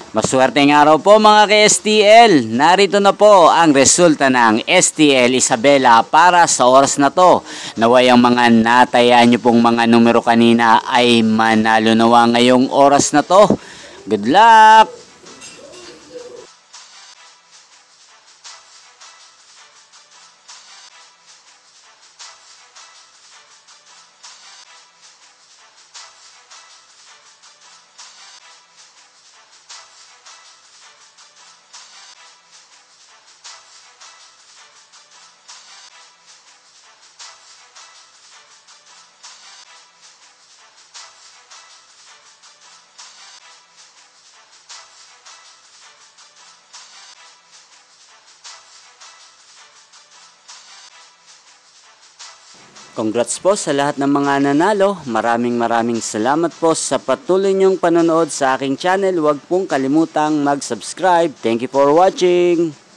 Maswerteng araw po mga ka-STL. Narito na po ang resulta ng STL Isabela para sa oras na to. Naway ang mga natayaan nyo pong mga numero kanina ay manalo nawa ngayong oras na to. Good luck! Congrats po sa lahat ng mga nanalo. Maraming salamat po sa patuloy niyong panonood sa aking channel. Huwag pong kalimutang mag-subscribe. Thank you for watching.